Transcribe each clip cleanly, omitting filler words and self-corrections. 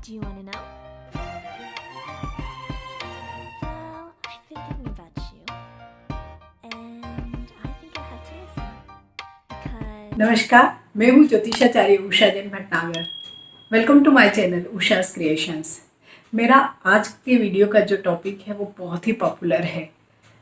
Do you want to know? Well, I've been thinking about you, and I think I have to listen. Because नमस्कार, मैं हूँ ज्योतिषाचार्य Usha Jain Bhatnagar. Welcome to my channel Usha's creations. मेरा आज के video का जो टॉपिक है वो बहुत ही पॉपुलर है।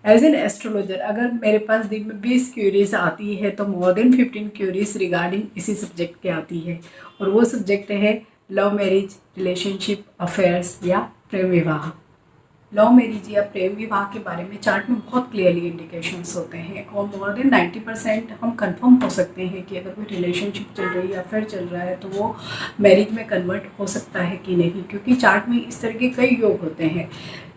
एज एन एस्ट्रोलॉजर अगर मेरे पास दिन में 20 क्यूरीज आती है तो मोर देन 15 क्यूरीज रिगार्डिंग इसी सब्जेक्ट के आती है, और वो सब्जेक्ट है लव मैरिज, रिलेशनशिप, अफेयर्स या प्रेम विवाह। लव मैरिज या प्रेम विवाह के बारे में चार्ट में बहुत क्लियरली इंडिकेशंस होते हैं, और मोर देन 90% हम कंफर्म हो सकते हैं कि अगर कोई रिलेशनशिप चल रही है या फिर चल रहा है तो वो मैरिज में कन्वर्ट हो सकता है कि नहीं, क्योंकि चार्ट में इस तरह के कई योग होते हैं।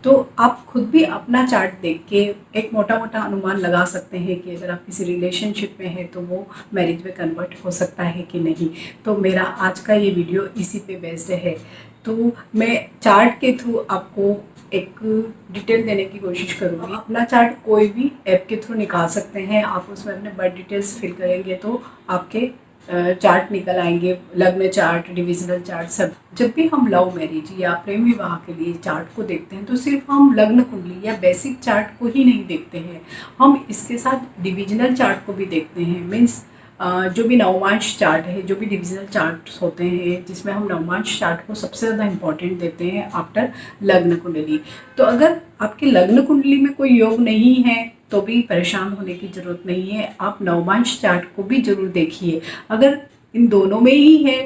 तो आप खुद भी अपना चार्ट देख के एक मोटा मोटा अनुमान लगा सकते हैं कि अगर आप किसी रिलेशनशिप में हैं तो वो मैरिज में कन्वर्ट हो सकता है कि नहीं। तो मेरा आज का ये वीडियो इसी पे बेस्ड है। तो मैं चार्ट के थ्रू आपको एक डिटेल देने की कोशिश करूँगी। अपना चार्ट कोई भी ऐप के थ्रू निकाल सकते हैं। आप उसमें अपने बर्थ डिटेल्स फिल करेंगे तो आपके चार्ट निकल आएंगे, लग्न चार्ट, डिविजनल चार्ट, सब। जब भी हम लव मैरिज या प्रेम विवाह के लिए चार्ट को देखते हैं तो सिर्फ हम लग्न कुंडली या बेसिक चार्ट को ही नहीं देखते हैं, हम इसके साथ डिविजनल चार्ट को भी देखते हैं। मीन्स जो भी नवमांश चार्ट है, जो भी डिविजनल चार्ट्स होते हैं, जिसमें हम नवमांश चार्ट को सबसे ज़्यादा इम्पोर्टेंट देते हैं आफ्टर लग्न कुंडली। तो अगर आपके लग्न कुंडली में कोई योग नहीं है तो भी परेशान होने की ज़रूरत नहीं है, आप नवमांश चार्ट को भी जरूर देखिए। अगर इन दोनों में ही है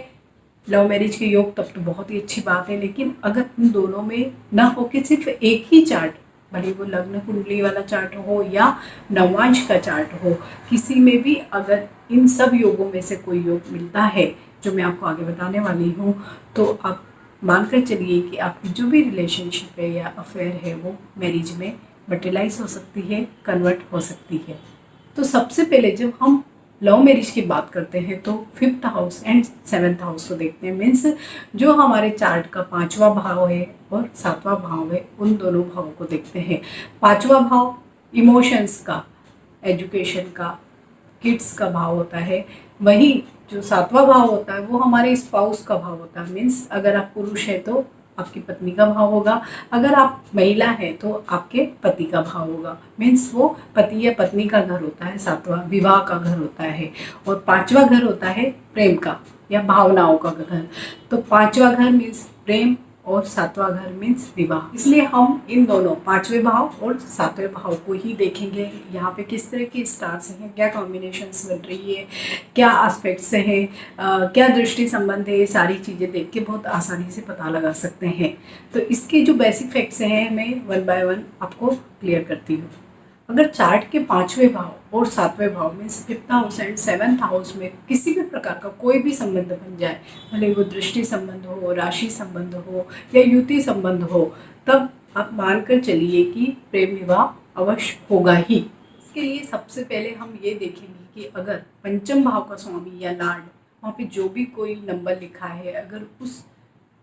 लव मैरिज के योग तब तो बहुत ही अच्छी बात है, लेकिन अगर इन दोनों में ना हो कि सिर्फ एक ही चार्ट, भले वो लग्न कुंडली वाला चार्ट हो या नवांश का चार्ट हो, किसी में भी अगर इन सब योगों में से कोई योग मिलता है जो मैं आपको आगे बताने वाली हूँ, तो आप मानकर चलिए कि आपकी जो भी रिलेशनशिप है या अफेयर है वो मैरिज में मटेरियलाइज हो सकती है, कन्वर्ट हो सकती है। तो सबसे पहले जब हम लव मैरिज की बात करते हैं तो 5th house and 7th house को देखते हैं। मीन्स जो हमारे चार्ट का 5वां भाव है और 7वां भाव है, उन दोनों भावों को देखते हैं। 5वां भाव इमोशंस का, एजुकेशन का, किड्स का भाव होता है। वहीं जो 7वां भाव होता है वो हमारे स्पाउस का भाव होता है। मीन्स अगर आप पुरुष है तो आपकी पत्नी का भाव होगा, अगर आप महिला है तो आपके पति का भाव होगा। मीन्स वो पति या पत्नी का घर होता है, 7वां विवाह का घर होता है, और 5वां घर होता है प्रेम का या भावनाओं का घर। तो 5वां घर मीन्स प्रेम और 7वां घर मीन्स विवाह। इसलिए हम इन दोनों 5वें भाव और 7वें भाव को ही देखेंगे। यहाँ पे किस तरह के स्टार्स हैं, क्या कॉम्बिनेशंस बन रही है, क्या एस्पेक्ट्स हैं, क्या दृष्टि संबंध है, ये सारी चीज़ें देख के बहुत आसानी से पता लगा सकते हैं। तो इसके जो बेसिक फैक्ट्स हैं मैं 1 बाय 1 आपको क्लियर करती हूँ। अगर चार्ट के 5वें भाव और 7वें भाव में 5th house and 7th house में किसी भी प्रकार का कोई भी संबंध बन जाए, भले वो दृष्टि संबंध हो, राशि संबंध हो या युति संबंध हो, तब आप मानकर चलिए कि प्रेम विवाह अवश्य होगा ही। इसके लिए सबसे पहले हम ये देखेंगे कि अगर पंचम भाव का स्वामी या लॉर्ड, वहाँ पे जो भी कोई नंबर लिखा है, अगर उस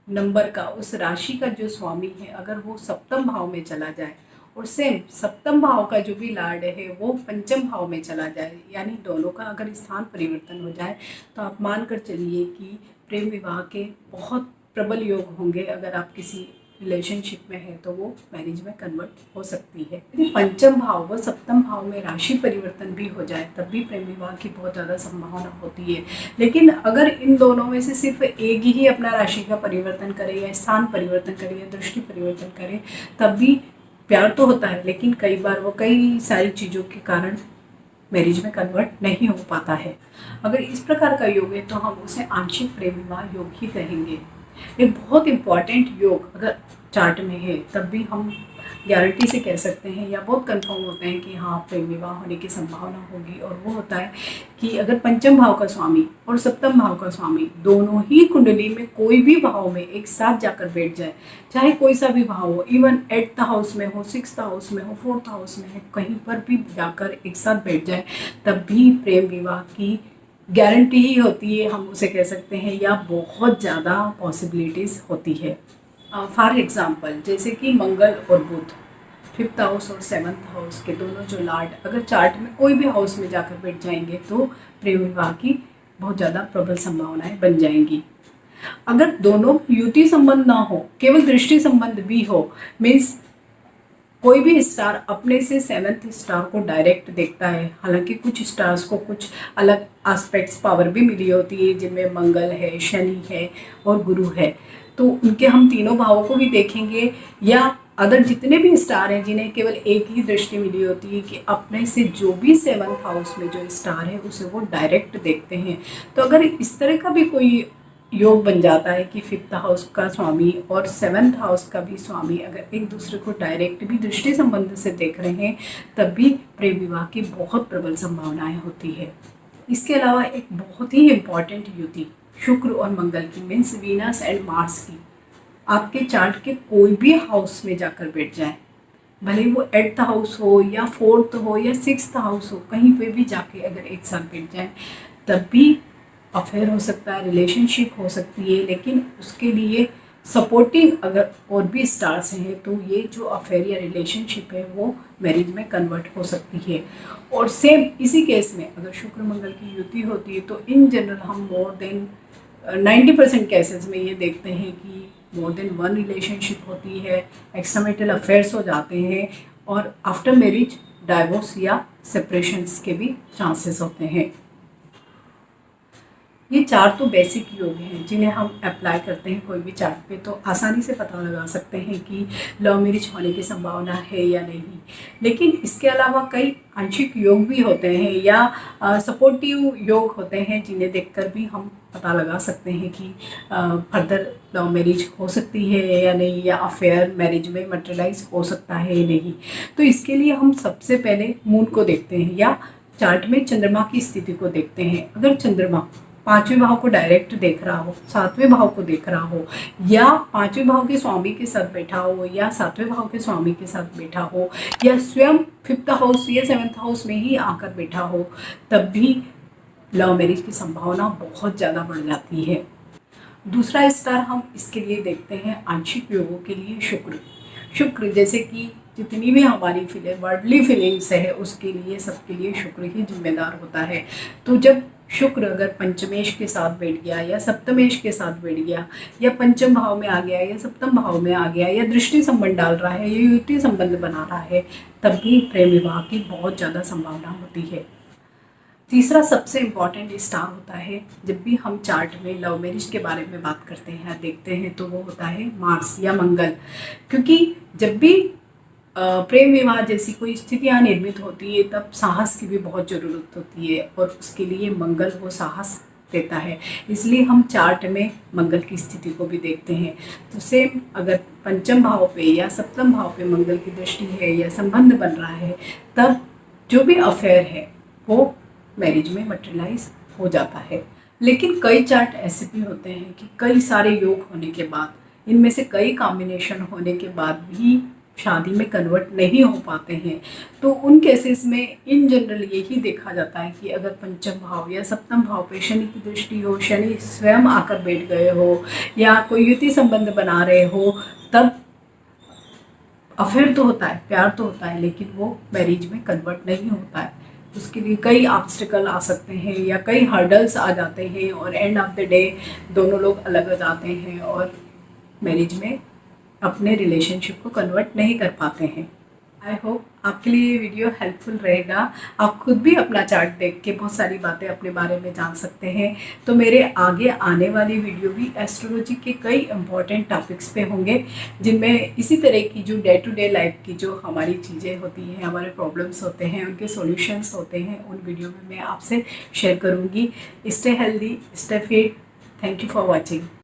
नंबर का, उस राशि का जो स्वामी है, अगर वो 7th भाव में चला जाए, और सेम 7th भाव का जो भी लॉर्ड है वो 5th भाव में चला जाए, यानी दोनों का अगर स्थान परिवर्तन हो जाए, तो आप मान कर चलिए कि प्रेम विवाह के बहुत प्रबल योग होंगे। अगर आप किसी रिलेशनशिप में है तो वो मैरिज में कन्वर्ट हो सकती है। यदि 5th भाव व 7th भाव में राशि परिवर्तन भी हो जाए तब भी प्रेम विवाह की बहुत ज़्यादा संभावना होती है। लेकिन अगर इन दोनों में से सिर्फ एक ही अपना राशि का परिवर्तन करे या स्थान परिवर्तन करे या दृष्टि परिवर्तन करे, तब भी प्यार तो होता है, लेकिन कई बार वो कई सारी चीज़ों के कारण मैरिज में कन्वर्ट नहीं हो पाता है। अगर इस प्रकार का योग है तो हम उसे आंशिक प्रेम विवाह योग ही कहेंगे। एक बहुत इम्पॉर्टेंट योग अगर चार्ट में है तब भी हम गारंटी से कह सकते हैं या बहुत कंफर्म होते हैं कि हाँ प्रेम विवाह होने की संभावना होगी, और वो होता है कि अगर 5th भाव का स्वामी और 7th भाव का स्वामी दोनों ही कुंडली में कोई भी भाव में एक साथ जाकर बैठ जाए, चाहे कोई सा भी भाव हो, इवन 8th हाउस में हो, 6th हाउस में हो, 4th हाउस में है, कहीं पर भी जाकर एक साथ बैठ जाए, तब भी प्रेम विवाह की गारंटी ही होती है, हम उसे कह सकते हैं, या बहुत ज़्यादा पॉसिबिलिटीज़ होती है। फॉर एग्ज़ाम्पल जैसे कि मंगल और बुध, 5th हाउस और 7th हाउस के दोनों जो लॉर्ड अगर चार्ट में कोई भी हाउस में जाकर बैठ जाएंगे तो प्रेम विवाह की बहुत ज़्यादा प्रबल संभावनाएं बन जाएंगी। अगर दोनों युति संबंध ना हो, केवल दृष्टि संबंध भी हो, मीन्स कोई भी स्टार अपने से सेवंथ स्टार को डायरेक्ट देखता है। हालांकि कुछ स्टार्स को कुछ अलग एस्पेक्ट्स पावर भी मिली होती है, जिनमें मंगल है, शनि है और गुरु है, तो उनके हम तीनों भावों को भी देखेंगे। या अदर जितने भी स्टार हैं जिन्हें केवल एक ही दृष्टि मिली होती है कि अपने से जो भी सेवंथ हाउस में जो स्टार है उसे वो डायरेक्ट देखते हैं, तो अगर इस तरह का भी कोई योग बन जाता है कि फिफ्थ हाउस का स्वामी और सेवन्थ हाउस का भी स्वामी अगर एक दूसरे को डायरेक्ट भी दृष्टि संबंध से देख रहे हैं, तब भी प्रेम विवाह की बहुत प्रबल संभावनाएं होती है। इसके अलावा एक बहुत ही इम्पॉर्टेंट युति शुक्र और मंगल की, मीन्स वीनस एंड मार्स की, आपके चार्ट के कोई भी हाउस में जाकर बैठ जाए, भले वो 8th हाउस हो या 4th हो या 6th हाउस हो, कहीं पे भी जाके अगर एक साथ बैठ जाए, तब भी अफेयर हो सकता है, रिलेशनशिप हो सकती है। लेकिन उसके लिए सपोर्टिंग अगर और भी स्टार्स हैं तो ये जो अफेयर या रिलेशनशिप है वो मैरिज में कन्वर्ट हो सकती है। और सेम इसी केस में अगर शुक्र मंगल की युति होती है तो इन जनरल हम मोर देन 90% केसेस में ये देखते हैं कि मोर देन वन रिलेशनशिप होती है, एक्स्ट्रामैरिटल अफेयर्स हो जाते हैं और आफ्टर मैरिज डाइवोर्स या सेपरेशंस के भी चांसेस होते हैं। ये 4 तो बेसिक योग हैं जिन्हें हम अप्लाई करते हैं कोई भी चार्ट पे तो आसानी से पता लगा सकते हैं कि लव मैरिज होने की संभावना है या नहीं। लेकिन इसके अलावा कई आंशिक योग भी होते हैं या सपोर्टिव योग होते हैं जिन्हें देखकर भी हम पता लगा सकते हैं कि फर्दर लव मैरिज हो सकती है या नहीं, या अफेयर मैरिज में मटेरियलाइज हो सकता है या नहीं। तो इसके लिए हम सबसे पहले मून को देखते हैं या चार्ट में चंद्रमा की स्थिति को देखते हैं। अगर चंद्रमा 5वें भाव को डायरेक्ट देख रहा हो, 7वें भाव को देख रहा हो, या 5वें भाव के स्वामी के साथ बैठा हो, या 7वें भाव के स्वामी के साथ बैठा हो, या स्वयं 5th हाउस या 7th हाउस में ही आकर बैठा हो, तब भी लव मैरिज की संभावना बहुत ज़्यादा बढ़ जाती है। दूसरा स्टार हम इसके लिए देखते हैं आंशिक योगों के लिए शुक्र जैसे कि जितनी भी हमारी वर्ल्डली फीलिंग्स है उसके लिए सबके लिए शुक्र ही जिम्मेदार होता है। तो जब शुक्र अगर पंचमेश के साथ बैठ गया या सप्तमेश के साथ बैठ गया या पंचम भाव में आ गया या सप्तम भाव में आ गया या दृष्टि संबंध डाल रहा है या युति संबंध बना रहा है, तब भी प्रेम विवाह की बहुत ज़्यादा संभावना होती है। तीसरा सबसे इम्पॉर्टेंट स्टार होता है जब भी हम चार्ट में लव मैरिज के बारे में बात करते हैं देखते हैं तो वो होता है मार्स या मंगल। क्योंकि जब भी प्रेम विवाह जैसी कोई स्थितियाँ निर्मित होती है तब साहस की भी बहुत ज़रूरत होती है और उसके लिए मंगल वो साहस देता है, इसलिए हम चार्ट में मंगल की स्थिति को भी देखते हैं। तो सेम अगर पंचम भाव पे या सप्तम भाव पे मंगल की दृष्टि है या संबंध बन रहा है, तब जो भी अफेयर है वो मैरिज में मटेरियलाइज हो जाता है। लेकिन कई चार्ट ऐसे भी होते हैं कि कई सारे योग होने के बाद, इनमें से कई कॉम्बिनेशन होने के बाद भी शादी में कन्वर्ट नहीं हो पाते हैं, तो उन केसेस में इन जनरल यही देखा जाता है कि अगर पंचम भाव या सप्तम भाव पे शनि की दृष्टि हो, शनि स्वयं आकर बैठ गए हो या कोई युति संबंध बना रहे हो, तब अफेयर तो होता है, प्यार तो होता है, लेकिन वो मैरिज में कन्वर्ट नहीं होता है। उसके लिए कई ऑब्स्टिकल आ सकते हैं या कई हर्डल्स आ जाते हैं और एंड ऑफ द डे दोनों लोग अलग हो जाते हैं और मैरिज में अपने रिलेशनशिप को कन्वर्ट नहीं कर पाते हैं। आई होप आपके लिए ये वीडियो हेल्पफुल रहेगा। आप खुद भी अपना चार्ट देख के बहुत सारी बातें अपने बारे में जान सकते हैं। तो मेरे आगे आने वाली वीडियो भी एस्ट्रोलॉजी के कई इंपॉर्टेंट टॉपिक्स पे होंगे, जिनमें इसी तरह की जो डे टू डे लाइफ की जो हमारी चीज़ें होती हैं, हमारे प्रॉब्लम्स होते हैं, उनके सॉल्यूशंस होते हैं, उन वीडियो में मैं आपसे शेयर करूँगी। Stay healthy, stay fit. Thank you for watching.